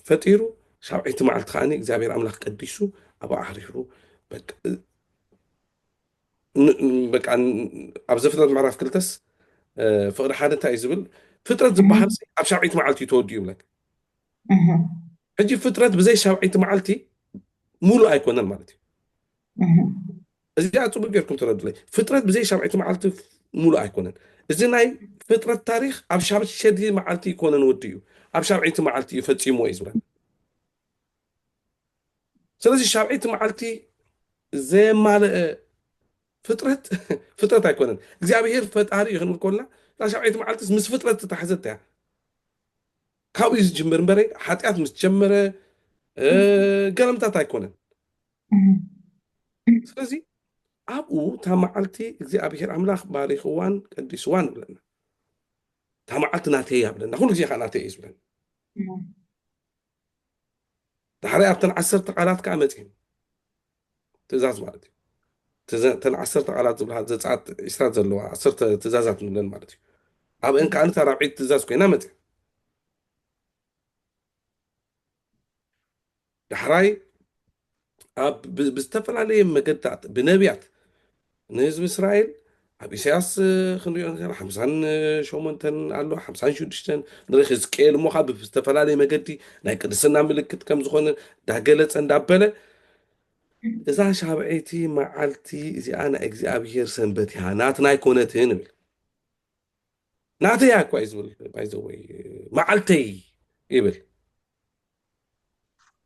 ፈጢሩ ሻብዒቲ መዓልቲ ከዓኒ እግዚኣብሔር ኣምላኽ ቀዲሱ ኣብ ኣሕሪሩ በቃ ኣብ ዘፍጥረት ምዕራፍ 2 ፍቅሪ ሓደ እንታይ እዩ ዝብል ፍጥረት ዝበሃል ኣብ ሻብዒቲ መዓልቲ ተወዲኡ ይብለክ ሕጂ ፍጥረት ብዘይ ሻብዒቲ መዓልቲ ሙሉእ ኣይኮነን ማለት እዩ እዚኣ ፅቡቅ ጌርኩም ትረድለይ ፍጥረት ብዘይ ሻብዒቲ መዓልቲ ሙሉእ ኣይኮነን እዚ ናይ ፍጥረት ታሪክ ኣብ ሻብዒቲ መዓልቲ ይኮነን ወዲ እዩ ኣብ ሻብዒቲ መዓልቲ እዩ ፈፂሞ እዩ ዝብለ ስለዚ ሻብዒቲ መዓልቲ ዘየማልአ ፍጥረት ኣይኮነን እግዚኣብሔር ፈጣሪ እዩ ክንብል ከለና እታ ሻብዒቲ መዓልቲ ምስ ፍጥረት ተታሕዘት እያ ካብኡ ዝጅምር እምበረ ሓጢኣት ምስ ጀመረ ገለምታት ኣይኮነን ስለዚ ኣብኡ እታ መዓልቲ እግዚኣብሔር ኣምላኽ ባሪኽዋን ቀዲስዋን ይብለና እታ መዓልቲ ናተይ ኣብለና ኩሉ ግዜ ከዓ ናተይ እዩ ዝብለና ድሕሪ ኣብተን 10 ቃላት ከዓ መፅን ትእዛዝ ማለት እዩ እተን 10 ቃላት ዝብልሃ ዘፀኣት 20 ዘለዋ 10 ትእዛዛት ንብለን ማለት እዩ ኣብአን ከዓ ነታ 4ዒት ትእዛዝ ኮይና መፅን ዳሕራይ ብዝተፈላለየ መገድታት ብነቢያት ንህዝቢ እስራኤል ኣብ ኢሳያስ ክንሪኦ 58 ኣሎ 56 ንርኢ ሕዝቅኤል እሞ ከዓ ብዝተፈላለየ መገዲ ናይ ቅድስና ምልክት ከም ዝኾነ እንዳገለፀ እንዳበለ እዛ ሻብዒቲ መዓልቲ እዚኣ ናይ እግዚኣብሔር ሰንበት እያ ናትና ኣይኮነትን ይብል ናተይ እኳ እዩ ዝብል ባይዘወይ መዓልተይ ይብል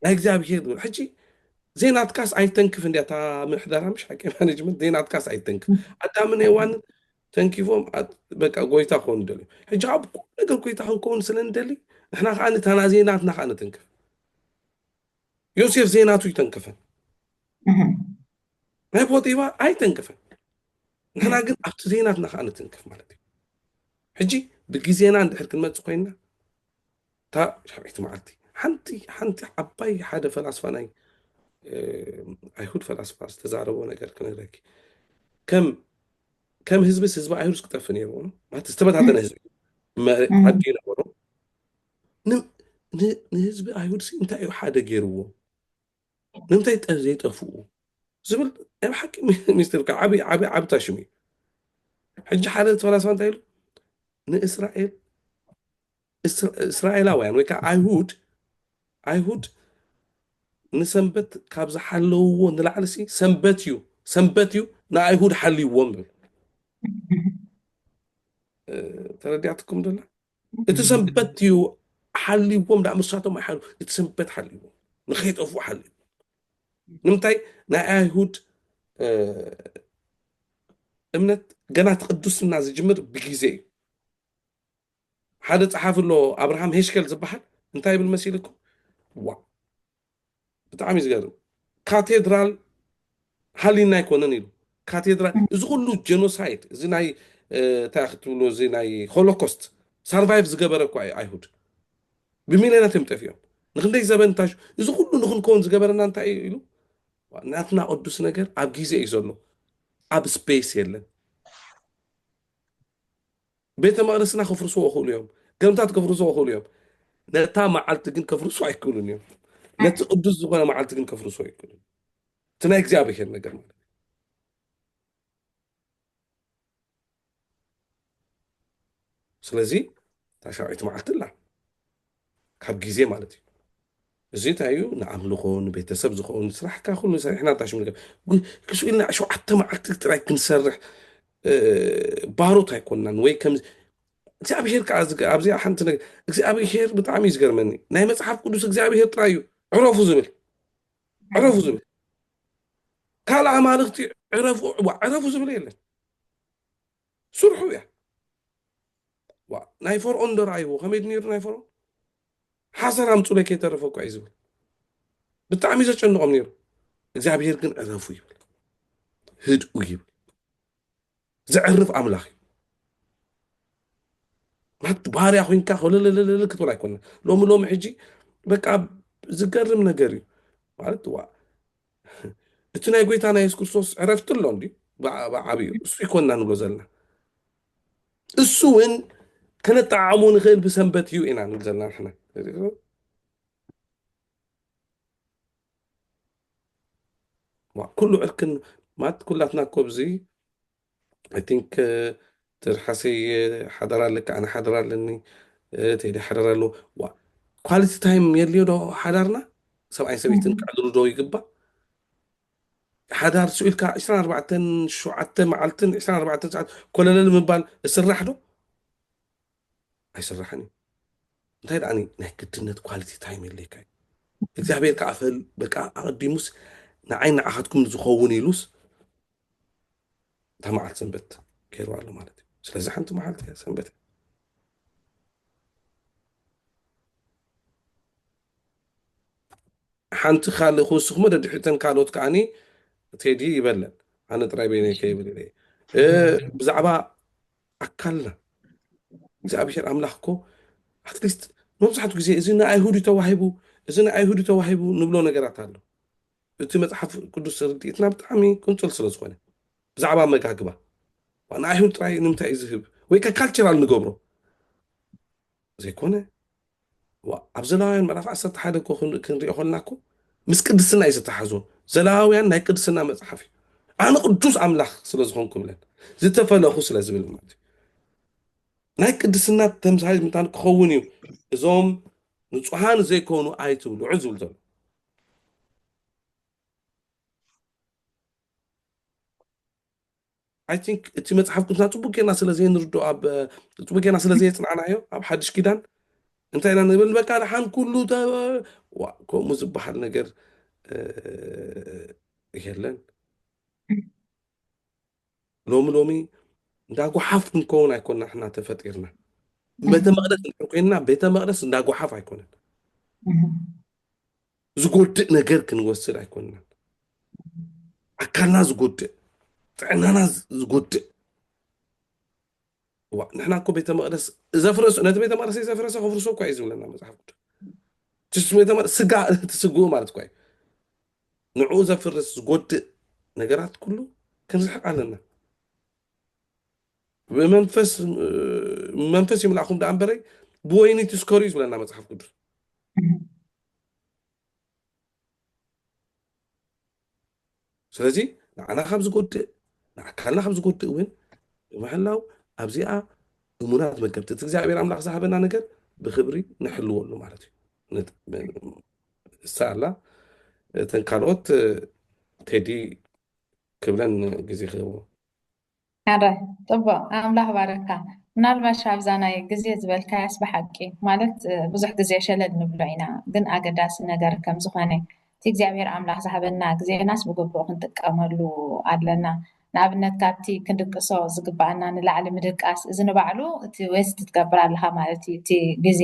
ናይ እግዚኣብሔር ዝብል ሕጂ ዜናትካስ ኣይተንክፍ እንዲያታ ምሕደራ ምሽ ሓቂ ማኔጅመንት ዜናትካስ ኣይተንክፍ ኣዳምን ሔዋንን ተንኪፎም በቃ ጎይታ ክኾኑ ደልዩ ሕጂ ኣብ ኩሉ ነገር ጎይታ ክንከውን ስለ ንደሊ ንሕና ከዓ ንታና ዜናትና ከዓ ነተንክፍ ዮሴፍ ዜናቱ ይተንክፈን ናይ ፖጢፋ ኣይተንክፈን ንሕና ግን ኣብቲ ዜናትና ከዓ ነተንክፍ ማለት እዩ ሕጂ ብግዜና እንድሕር ክንመፅእ ኮይንና እታ ሻብዒቲ መዓልቲ ሓንቲ ዓባይ ሓደ ፈላስፋ ናይ ኣይሁድ ፈላስፋ ዝተዛረቦ ነገር ክነግረኪ ከም ህዝብስ ህዝቢ ኣይሁድ ክጠፍ ነይርዎ ማለት ዝተበታተነ ህዝቢ ዓዲ ነበሮ ንህዝቢ ኣይሁድ እንታይ እዩ ሓደ ገይርዎ ንምንታይ ዘይጠፍኡ ዝብል ኣብ ሓቂ ሚኒስትር ዓብይ ታሽሙ እዩ ሕጂ ሓደ ፈላስፋ እንታይ ኢሉ ንእስራኤል እስራኤላውያን ወይ ከዓ ኣይሁድ ንሰንበት ካብ ዝሓለውዎ ንላዕሊ ሰንበት እዩ ንኣይሁድ ሓልይዎም ብል ተረዲዕትኩም ደላ እቲ ሰንበት እዩ ሓልይዎም ዳ ምሳቶም ኣይሓሉ እቲ ሰንበት ሓልይዎም ንኸይጠፍኡ ሓልዩ ንምንታይ ናይ ኣይሁድ እምነት ገና ትቅዱስና ዝጅምር ብግዜ እዩ ሓደ ፀሓፍ ኣሎ ኣብርሃም ሄሽከል ዝበሃል እንታይ ብል መሲልኩም ዋ ብጣዕሚ ዝገርም ካቴድራል ሃሊና ኣይኮነን ኢሉ ካቴድራል እዚ ኩሉ ጀኖሳይድ እዚ ናይ እንታይ ክትብሎ እዚ ናይ ሆሎኮስት ሳርቫይቭ ዝገበረ እኳ ኣይሁድ ብሚልዮናት እዮም ጠፊኦም ንክንደይ ዘበን እንታሹ እዚ ኩሉ ንክንከውን ዝገበረና እንታይ እዩ ኢሉ ናትና ቅዱስ ነገር ኣብ ግዜ እዩ ዘሎ ኣብ ስፔስ የለን ቤተ መቅደስና ከፍርስዎ ክእሉ እዮም ገምታት ከፍርስዎ ክእሉ እዮም ነታ መዓልቲ ግን ከፍርሱ ኣይክእሉን እዮም ነቲ ቅዱስ ዝኾነ መዓልቲ ግን ከፍርሱ ኣይክእሉን እቲ ናይ እግዚኣብሔር ነገር ማለት ስለዚ እታ ሻብዒቲ መዓልቲ ኣላ ካብ ግዜ ማለት እዩ እዚ እንታይ እዩ ንኣምልኾ ንቤተሰብ ዝኸውን ስራሕካ ኩሉ ሰሪሕና ታሽሙ ነገር ክስኡ ኢልና 7 መዓልቲ ጥራይ ክንሰርሕ ባሮት ኣይኮንናን ወይ ከም እግዚኣብሔር ከዓ ኣብዚኣ ሓንቲ ነገር እግዚኣብሔር ብጣዕሚ እዩ ዝገርመኒ ናይ መፅሓፍ ቅዱስ እግዚኣብሔር ጥራይ እዩ ዕረፉ ዝብል ካልእ ኣማልክቲ ዕረፉ ዝብል የለን سرحوا يا نايفر أندر عيبو خميد نير نايفر حسن عم تقول كي تعرفوا كويس بالتعميز أشنو أمنير እግዚአብሔር ግን ዕረፉ ይብል ህድኡ ይብል ዘዕርፍ ኣምላኽ እዩ ማለት ባህርያ ኮንካ ክልልልል ክትብል ኣይኮነ ሎሚ ሎሚ ሕጂ በቃ ዝገርም ነገር እዩ ማለት እቲ ናይ ጎይታና የሱስ ክርስቶስ ዕረፍቲ ኣሎ እንዲ ብዓብዩ እሱ ይኮንና ንብሎ ዘለና እሱ እውን ከነጠዓሙ ንኽእል ብሰንበት እዩ ኢና ንብል ዘለና ንሕና كله عركن ما كلاتنا كوبزي I think ترحسي حضر لك أنا حضر لني تيدي حضر له quality time يلي دو حضرنا سواء سويتن كعدلو دو يقبا حضر سؤال كا 24 شعتة معلتن 24 ساعة كل اللي مبال السرح له هيسرحني انتهي يعني نهكتنت quality time يلي كاي እግዚአብሔር ካፈል በቃ አዲሙስ ንዓይን ንዓኻትኩም ዝኸውን ኢሉስ ተማዓልቲ ሰንበት ገይሩ ኣሎ ማለት እዩ ስለዚ ሓንቲ መዓልቲ እያ ሰንበት ሓንቲ ካልእ ክውስኹሞ ደድሕተን ካልኦት ከዓኒ ቴዲ ይበለን ኣነ ጥራይ በይነ ከይብል ኢለ ብዛዕባ ኣካልና እግዚኣብሔር ኣምላኽ እኮ ኣትሊስት መብዛሕትኡ ግዜ እዚ ንኣይሁድ ተዋሂቡ እዚ ንኣይሁድ ተዋሂቡ ንብሎ ነገራት ኣሎ እቲ መፅሓፍ ቅዱስ ርድኢትና ብጣዕሚ ቁንፅል ስለ ዝኾነ ብዛዕባ መጋግባ ንኣይሁድ ጥራይ ንምንታይ እዩ ዝህብ ወይ ከ ካልቸራል ንገብሮ ዘይኮነ ኣብ ዘላውያን ምዕራፍ 11 ኮ ክንሪኦ ከለና እኮ ምስ ቅድስና እዩ ዝተሓዞ ዘላውያን ናይ ቅድስና መፅሓፍ እዩ ኣነ ቅዱስ ኣምላኽ ስለ ዝኾንኩ ብለን ዝተፈለኹ ስለ ዝብል ማለት እዩ ናይ ቅድስና ተምሳሌት ምንታን ክኸውን እዩ እዞም ንጹሃን ዘይኮኑ ኣይትብልዑ ዝብል ዘሎ I think እቲ መጽሓፍ ቅዱስና ጽቡቅ ጌርና ስለዘይ ንርዶ ኣብ ጽቡቅ ጌርና ስለዘይ ጽንዓናዮ ኣብ ሓድሽ ኪዳን እንታይ ኢና ንብል በቃ ድሓን ኩሉ ከምኡ ዝበሃል ነገር የለን ሎሚ ሎሚ እንዳጓሓፍ ክንከውን ኣይኮንና ሕና ተፈጢርና ቤተ መቅደስ እንድሕር ኮይንና ቤተ መቅደስ እንዳጓሓፍ ኣይኮነን ዝጎድእ ነገር ክንወስድ ኣይኮንና ኣካልና ዝጎድእ ጥዕናና ዝጎድእ ንሕና እኮ ቤተ መቅደስ ዘፍረሱ ነቲ ቤተ መቅደስ ዘፍረሰ ከፍርሶ እኳ እዩ ዝብለና መፅሓፍ ቅዱስ ቤተ መቅደስ ስጋ ትስግኡ ማለት እኳ እዩ ንዕኡ ዘፍርስ ዝጎድእ ነገራት ኩሉ ክንርሕቕ ኣለና ብመንፈስ ይምላእኹም ዳ እምበረይ ብወይኒ ትስከሩ እዩ ዝብለና መፅሓፍ ቅዱስ ስለዚ ንዓና ካብ ዝጎድእ ንኣካልና ካብ ዝጎድእ እውን ብምሕላው ኣብዚኣ እሙናት መገብቲ እቲ እግዚኣብሔር ኣምላኽ ዝሃበና ነገር ብክብሪ ንሕልወሉ ማለት እዩ እሳላ እተን ካልኦት ቴዲ ክብለን ግዜ ክህቦ ሓደ ጥቡቅ ኣምላኽ ባረካ ምናልባሽ ኣብዛ ናይ ግዜ ዝበልካያስ ብሓቂ ማለት ብዙሕ ግዜ ሸለል ንብሎ ኢና ግን ኣገዳሲ ነገር ከም ዝኾነ እቲ እግዚኣብሔር ኣምላኽ ዝሃበና ግዜናስ ብግቡእ ክንጥቀመሉ ኣለና ንኣብነት ካብቲ ክንድቅሶ ዝግባአና ንላዕሊ ምድቃስ እዚ ንባዕሉ እቲ ዌስት ትገብር ኣለካ ማለት እዩ እቲ ግዜ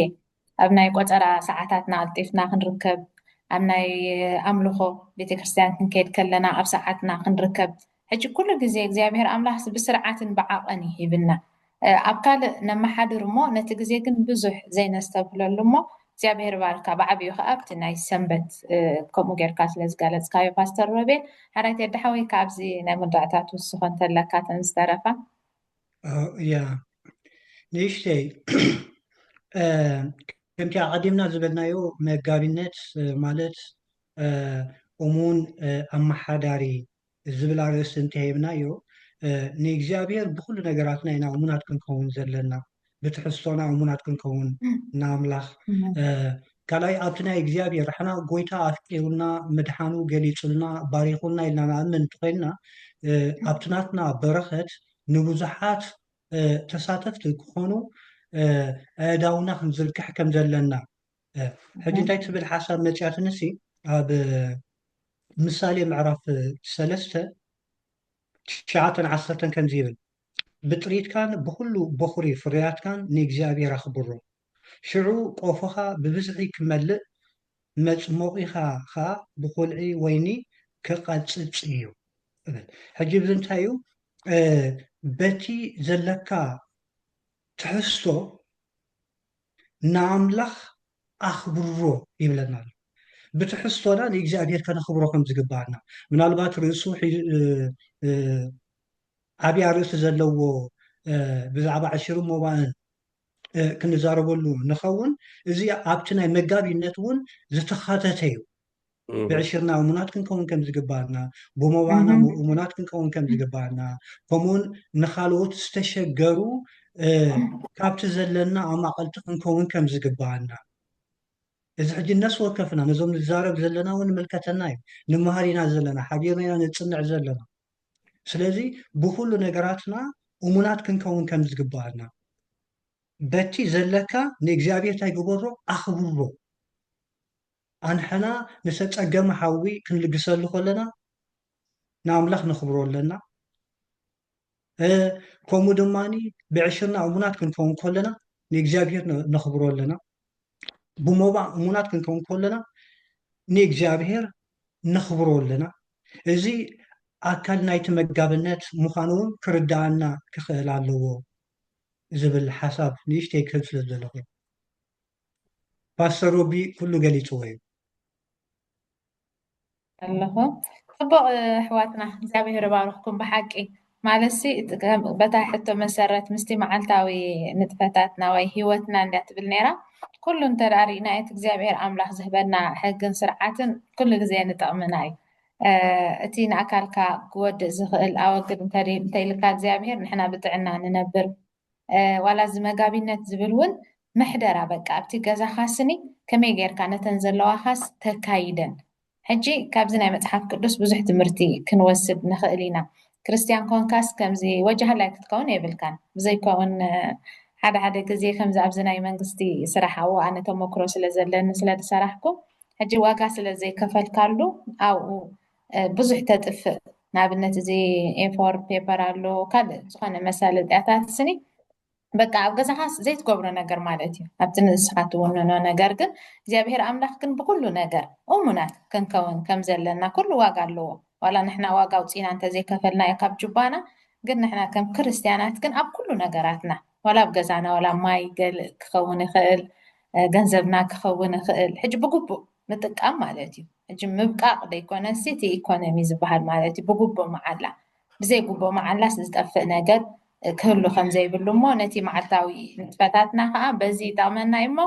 ኣብ ናይ ቆፀራ ሰዓታትና ኣልጢፍና ክንርከብ ኣብ ናይ ኣምልኾ ቤተክርስትያን ክንከይድ ከለና ኣብ ሰዓትና ክንርከብ ሕጂ ኩሉ ግዜ እግዚኣብሔር ኣምላኽ ብስርዓትን ብዓቐን ይሂብና ኣብ ካልእ ነመሓድር እሞ ነቲ ግዜ ግን ብዙሕ ዘይነስተብህለሉ እሞ እግዚኣብሔር ባርካ ብዓብዩ ከዓ ኣብቲ ናይ ሰንበት ከምኡ ጌርካ ስለ ዝገለፅካዮ ፓስተር ሮቤል ሓራይ የዳሓወይ ካብዚ ናይ መዳእታት ውስኾ እንተለካ ተን ዝተረፋ ያ ንእሽተይ ከምቲ ቀዲምና ዝበልናዮ መጋቢነት ማለት እሙን ኣመሓዳሪ ዝብል ኣርእስቲ እንተሂብናዮ ንእግዚኣብሔር ብኩሉ ነገራትና ኢና እሙናት ክንከውን ዘለና ብትሕዝቶና እሙናት ክንከውን ንኣምላኽ ካልኣይ ኣብቲ ናይ እግዚኣብሔር ራሕና ጎይታ ኣፍቂሩና ምድሓኑ ገሊፁልና ባሪኹልና ኢልና ንኣምን እንተኮይንና ኣብቲ ናትና በረኸት ንብዙሓት ተሳተፍቲ ክኾኑ ኣእዳውና ክንዝርግሕ ከም ዘለና ሕጂ እንታይ ትብል ሓሳብ መፅያት ንሲ ኣብ ምሳሌ ምዕራፍ 3 9-10 ከምዚ ይብል ብጥሪትካን ብኩሉ በኹሪ ፍርያትካን ንእግዚኣብሔር ኣኽብሮ ሽዑ ቆፎኻ ብብዝሒ ክመልእ መፅሞቂኻ ከዓ ብኩልዒ ወይኒ ክቐፅፅ እዩ እብል ሕጂ ብዚ እንታይ እዩ በቲ ዘለካ ትሕዝቶ ንኣምላኽ ኣኽብሮ ይብለና ኣሎ ብትሕዝቶና ንእግዚኣብሔር ከነኽብሮ ከም ዝግባአና ምናልባት ርእሱ ዓብይ ርእሲ ዘለዎ ብዛዕባ ዕሽርን ሞባእን ክንዛረበሉ ንኸውን እዚ ኣብቲ ናይ መጋቢነት እውን ዝተኻተተ እዩ ብዕሽርና እሙናት ክንከውን ከም ዝግባአና ብሞባእና እሙናት ክንከውን ከም ዝግባአና ከምኡውን ንካልኦት ዝተሸገሩ ካብቲ ዘለና ኣማቐልቲ ክንከውን ከም ዝግባአና እዚ ሕጂ ነስ ወከፍና ነዞም ንዛረብ ዘለና እውን ንምልከተና እዩ ንምሃር ኢና ዘለና ሓቢርና ኢና ንፅንዕ ዘለና ስለዚ ብኩሉ ነገራትና እሙናት ክንከውን ከም ዝግባአና በቲ ዘለካ ንእግዚኣብሔር እንታይ ግበሮ ኣኽብሮ ኣንሕና ንተፀገመ ሓዊ ክንልግሰሉ ከለና ንኣምላኽ ነኽብሮ ኣለና ከምኡ ድማኒ ብዕሽርና እሙናት ክንከውን ከለና ንእግዚኣብሔር ነኽብሮ ኣለና ብሞባእ እሙናት ክንከውን ከለና ንእግዚኣብሔር ነኽብሮ ኣለና እዚ ኣካል ናይቲ መጋብነት ምዃኑ እውን ክርዳኣና ክኽእል ኣለዎ ዝብል ሓሳብ ንእሽተይ ክህብ ስለ ዘለኹ ፓስተር ሮቢ ኩሉ ገሊፅዎ እዩ ኣለኹ ፅቡቕ ኣሕዋትና እግዚኣብሔር ባርኽኩም ብሓቂ ማለሲ በታ ሕቶ መሰረት ምስቲ መዓልታዊ ንጥፈታትና ወይ ሂወትና እንድያ ትብል ነይራ ኩሉ እንተዳሪእና እቲ እግዚኣብሔር ኣምላኽ ዝህበና ሕግን ስርዓትን ኩሉ ግዜ ንጠቕምና እዩ እቲ ንኣካልካ ክወድእ ዝኽእል ኣወግድ እንተይልካ እግዚኣብሔር ንሕና ብጥዕና ንነብር ዋላ እዚ መጋቢነት ዝብል እውን ምሕደራ በቃ ኣብቲ ገዛኻስኒ ከመይ ጌርካ ነተን ዘለዋኻስ ተካይደን ሕጂ ካብዚ ናይ መፅሓፍ ቅዱስ ብዙሕ ትምህርቲ ክንወስድ ንኽእል ኢና ክርስቲያን ኮንካስ ከምዚ ወጃህላይ ክትከውን የብልካን ብዘይከውን ሓደ ሓደ ግዜ ከምዚ ኣብዚ ናይ መንግስቲ ስራሕ ኣብኡ ኣነ ተመክሮ ስለ ዘለኒ ስለ ዝሰራሕኩ ሕጂ ዋጋ ስለ ዘይከፈልካሉ ኣብኡ ብዙሕ ተጥፍእ ንኣብነት እዚ ኤፎር ፔፐር ኣሎ ካልእ ዝኾነ መሳለጥያታት ስኒ በቃ ኣብ ገዛኻስ ዘይትገብሮ ነገር ማለት እዩ ኣብቲ ንስኻ ትውንኖ ነገር ግን እግዚኣብሔር ኣምላኽ ግን ብኩሉ ነገር እሙናት ክንከውን ከም ዘለና ኩሉ ዋጋ ኣለዎ ዋላ ንሕና ዋጋ ውፅኢና እንተዘይከፈልናዮ ካብ ጅባና ግን ንሕና ከም ክርስትያናት ግን ኣብ ኩሉ ነገራትና ዋላ ኣብ ገዛና ዋላ ማይ ገሊእ ክኸውን ይኽእል ገንዘብና ክኸውን ይኽእል ሕጂ ብግቡእ ምጥቃም ማለት እዩ ሕጂ ምብቃቕ ደይኮነሲ እቲ ኢኮኖሚ ዝበሃል ማለት እዩ ብግቡእ መዓላ ብዘይ ግቡእ መዓላስ ዝጠፍእ ነገር ክህሉ ከም ዘይብሉ እሞ ነቲ መዓልታዊ ንጥፈታትና ከዓ በዚ ይጠቕመና እሞ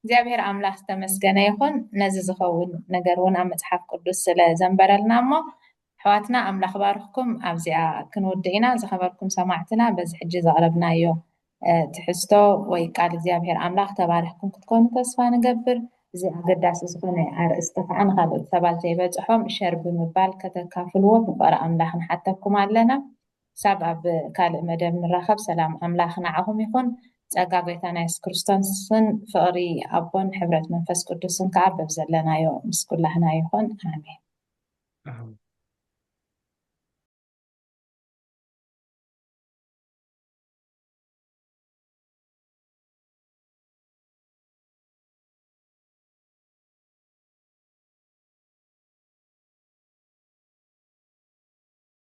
እግዚኣብሔር ኣምላኽ ዝተመስገነ ይኹን ነዚ ዝኸውን ነገር እውን ኣብ መፅሓፍ ቅዱስ ስለ ዘንበረልና እሞ ኣሕዋትና ኣምላኽ ባርኽኩም ኣብዚኣ ክንውድእ ኢና ዝኸበርኩም ሰማዕትና በዚ ሕጂ ዘቕረብናዮ ትሕዝቶ ወይ ቃል እግዚኣብሔር ኣምላኽ ተባሪኽኩም ክትኮኑ ተስፋ ንገብር እዚ ኣገዳሲ ዝኾነ ኣርእስቲ ከዓ ንካልኦት ሰባት ዘይበፅሖም ሸር ብምባል ከተካፍልዎ ብፍቕሪ ኣምላኽ ንሓተኩም ኣለና ሳብ ኣብ ካልእ መደብ ንራኸብ ሰላም ኣምላኽ ንዓኹም ይኹን ፀጋ ጎይታና የሱስ ክርስቶስን ፍቕሪ ኣቦን ሕብረት መንፈስ ቅዱስን ከዓ በብ ዘለናዮ ምስ ኩላህና ይኹን ኣሜን